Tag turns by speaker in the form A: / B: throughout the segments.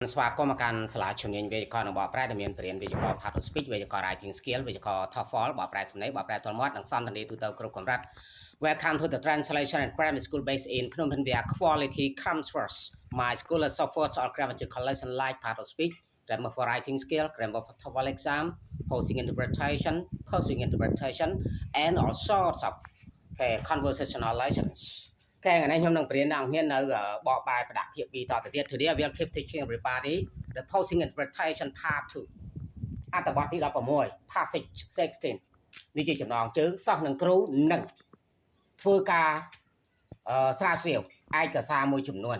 A: ស្វាគមន៍មកកាន់សាលាជំនាញវេយ្យាករណ៍របស់ប្រែដែលមានបរិញ្ញាបត្រវេយ្យាករណ៍ Part of Speech វេយ្យាករណ៍ Writing Skill វេយ្យាករណ៍ TOEFL បកប្រែសំណេរបកប្រែទល់មាត់និងសន្ទនាទូទៅគ្រប់កម្រិត Welcome to the translation and grammar school based in Phnom Penh where quality comes first. My school is offers all grammatical lesson like Part of Speech, grammar for writing skill, grammar for TOEFL exam, posing interpretation, and all sorts of conversational lessons. ថ្ងៃនេះខ្ញុំនឹងបរៀនដល់អ្នកនៅបកប្រែប្រដាក់ភាគ2តទៅទៀត Today we will keep teaching everybody the posing interpretation part 2 អត្ថបទទី16 passage 16 នេះជាចំណងជើងសិស្សនិងគ្រូនឹងធ្វើការស្រាវជ្រាវឯកសារមួយចំនួន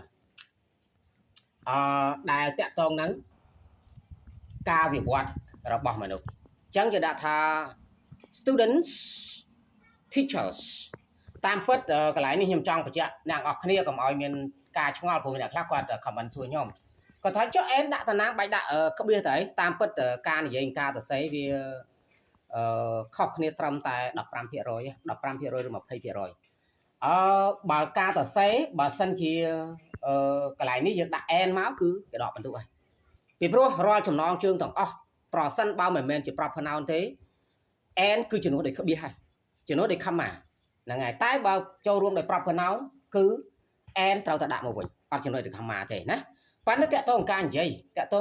A: ដែលតាក់ទងនឹងការវិវត្តរបស់មនុស្សអញ្ចឹងគេដាក់ថា students teachers តាមពិតកន្លែងនេះខ្ញុំចង់បញ្ជាក់អ្នកនរគ្នាកុំឲ្យមានការឆ្ងល់ព្រោះអ្នកខ្លះគាត់ comment សួរខ្ញុំគាត់ថាចុះអែនដាក់តាណាបាច់ដាក់ក្បៀសទៅតាមពិតការនិយាយការសរសេរវាខុសគ្នាត្រឹមតែ 15% ឬ 20% បើការសរសេរបើសិនជាកន្លែងនេះយើងដាក់អែនមកគឺគេដកបន្ទុកហើយពីព្រោះរាល់ចំណងជើងទាំងអស់ប្រសិនបើមិនមែនជា proper noun ទេអែនគឺជំនួសដោយក្បៀសហើយជំនួសដោយ comma ហ្នឹងហើយតែបើចូលរួមដោយ proper noun គឺ and ត្រូវតែដាក់មកវិញអត់ចំណុចទៅ comma ទេណាប៉ុន្តែតកតងការនិយាយអ្នកន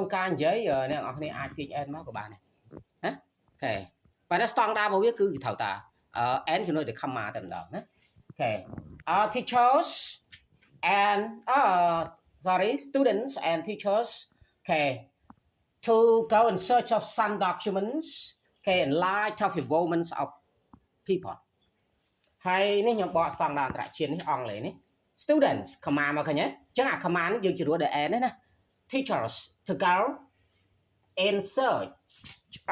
A: រគ្នាអាចទាញ and មកក៏បានដែរណាអូខេប៉ុន្តែ standard របស់វាគឺត្រូវតា and ចំណុចទៅ comma តែម្ដងណាអូខេ teachers and students and teachers okay to go in search of some documents okay in light of involvement of people ហើយនេះខ្ញុំបកស្តង់ដារអន្តរជាតិនេះអង់គ្លេសនេះ students ខមាមកឃើញទេអញ្ចឹងអាខមានេះយើងជ្រើសដោយ n ណា teachers to go in search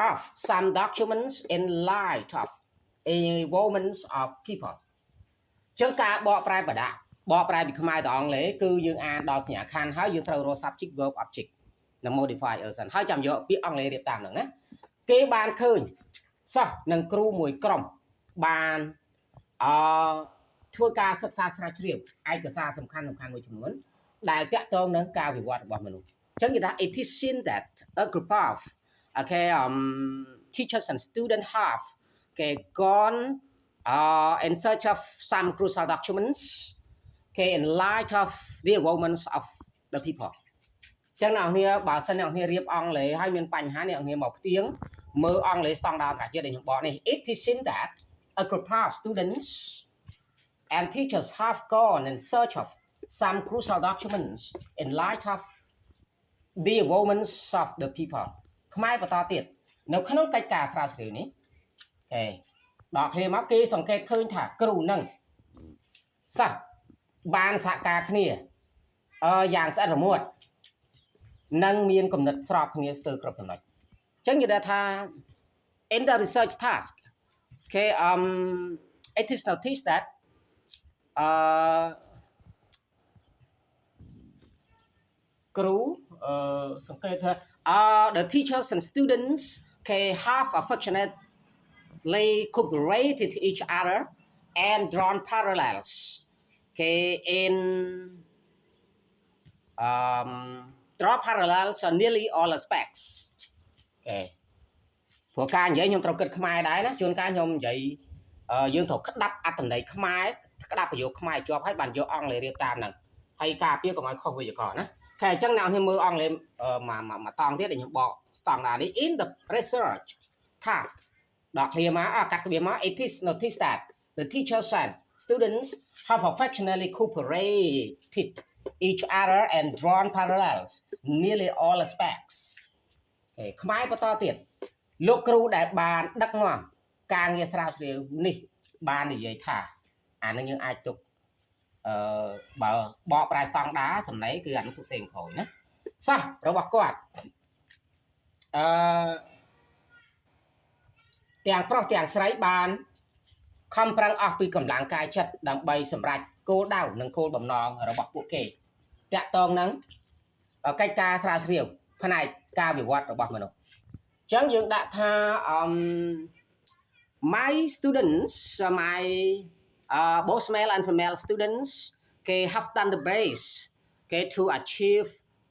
A: of some documents in light of involvement of people អញ្ចឹងការបកប្រែបដាក់បកប្រែពីខ្មែរទៅអង់គ្លេសគឺយើងអានដល់សញ្ញាខណ្ឌហើយយើងត្រូវរក subject verb object និង modifier សិនហើយចាំយកពាក្យអង់គ្លេសរៀបតាមហ្នឹងណាគេបានឃើញសិស្សនិងគ្រូមួយក្រុមបានធ្វើការសិក្សាស្រាវជ្រាវឯកសារសំខាន់មួយចំនួនដែលតាក់ទងនឹងការវិវត្តរបស់មនុស្សអញ្ចឹងគេថា it is seen that a group of teachers and students have gone in search of some crucial documents in light of the involvement of the people អញ្ចឹងអ្នកនរបើសិនអ្នកនររៀបអង់គ្លេសហើយមានបញ្ហាអ្នកនរមកផ្ទៀងមើលអង់គ្លេសស្តង់ដារអន្តរជាតិដែលខ្ញុំបកនេះ it is seen that a group of students and teachers have gone in search of some crucial documents in light of the involvement of the people ខ្មែរបន្តទៀតនៅក្នុងកិច្ចការស្រាវជ្រាវនេះដកគ្នាមកគេសង្កេតឃើញថាគ្រូនឹងសិស្សបានសហការគ្នាយ៉ាងស្អិតរមួតនិងមានគំនិតស្របគ្នាស្ទើរគ្រប់ចំណុចអញ្ចឹងនិយាយថា in the research task it is noticed that the teachers and students have affectionately cooperated each other and drawn parallels in draw parallels on nearly all aspects ព្រោះការនិយាយខ្ញុំត្រូវគិតខ្មែរដែរណាជួនកាលខ្ញុំនិយាយយើងត្រូវក្តាប់អត្ថន័យខ្មែរក្តាប់ប្រយោគខ្មែរជាប់ហើយបានយកអង់គ្លេសរៀបតាមហ្នឹងហើយការពារកុំឲ្យខុសវេយ្យាករណ៍ណាតែអញ្ចឹងអ្នកខ្ញុំមើលអង់គ្លេសមកតង់ទៀតដែលខ្ញុំបកស្តង់ដារនេះ in the research task ដកឃ្លាមកកាត់ឃ្លាមក it is noticed that the teachers and students have affectionately cooperated each other and drawn parallels nearly all aspects ខ្មែរបន្តទៀតលោកគ្រូដែលបានដឹកនាំការងារស្រាវជ្រាវនេះបាននិយាយថាអានឹងយើងអាចទុកបើបកប្រែស្តង់ដារសំឡេងគឺអានោះទុកផ្សេងក្រោយណាសិស្សរបស់គាត់ទាំងប្រុសទាំងស្រីបានខំប្រឹងអស់ពីកម្លាំងកាយចិត្តដើម្បីសម្រេចគោលដៅនិងគោលបំណងរបស់ពួកគេតាក់ទងនឹងកិច្ចការស្រាវជ្រាវផ្នែកការវិវត្តរបស់មនុស្សអញ្ចឹងយើងដាក់ថាmy students both male and female students have done the best to achieve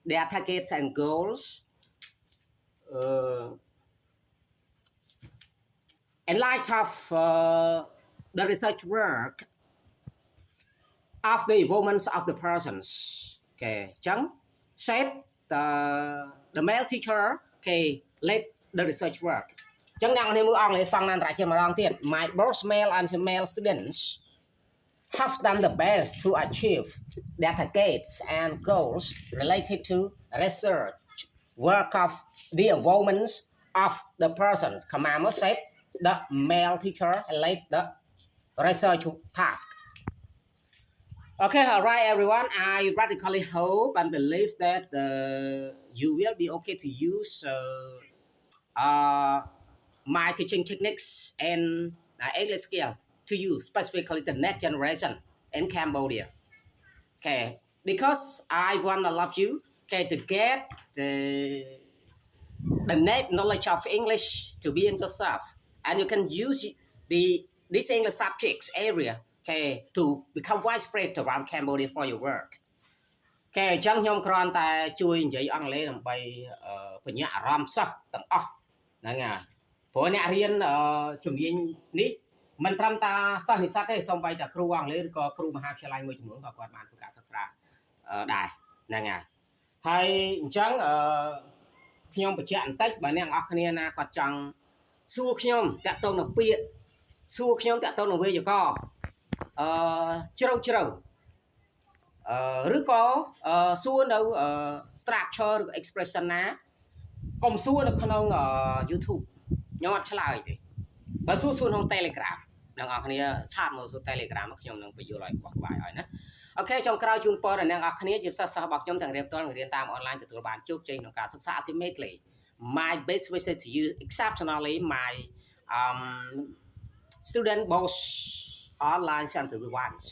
A: their targets and goals in light of the research work of the involvement of the persons okay ចឹង shape the male teacher okay led the research work ចឹងអ្នកនេះមើលអង់គ្លេសស្តង់ណានតរជាម្ដងទៀត my both male and female students have done the best to achieve their targets and goals related to research work of the involvement of the persons Kamama said the male teacher led the research task. Okay, all right, everyone. I radically hope and believe that you will be okay to use my teaching techniques and English skill to use specifically the next generation in Cambodia. Okay, because I want to love you. Okay, to get the net knowledge of English to be in yourself, and you can use this English subjects area. Okay, to become widespread around Cambodia for your work. Okay, អញ្ចឹងខ្ញុំគ្រាន់តែជួយនិយាយអង់គ្លេសដើម្បីបញ្ញាអារម្មណ៍សិស្សទាំងអស់ហ្នឹងហើយព្រោះអ្នករៀនជំនាញនេះមិនត្រឹមតែសិស្សនិស្សិតទេសូម្បីតែគ្រូអង់គ្លេសឬក៏គ្រូមហាវិទ្យាល័យមួយចំនួនក៏គាត់បានធ្វើការសិក្សាដែរហ្នឹងហើយអញ្ចឹងខ្ញុំបញ្ជាក់បន្តិចបើអ្នកនរគ្នាណាគាត់ចង់សួរខ្ញុំតាក់ទងនឹងពាក្យសួរខ្ញុំតាក់ទងនឹងវេយ្យាករណ៍ជ្រៅឬក៏សួរនៅ structure ឬ expression ណាកុំសួរនៅក្នុង YouTube ខ្ញុំអត់ឆ្លើយទេបើសួរក្នុង Telegram អ្នកនរគ្នាឆាតមកសួរ Telegram ខ្ញុំនឹងបញ្យល់ឲ្យខ្វះក្បាយឲ្យណាអូខេចុងក្រោយជូនពរដល់អ្នកនរគ្នាជាសិស្សរបស់ខ្ញុំទាំងរៀនផ្ទាល់និងរៀនតាម online ទទួលបានជោគជ័យក្នុងការសិក្សា ultimately my best wishes to you exceptionally my student both online and private ones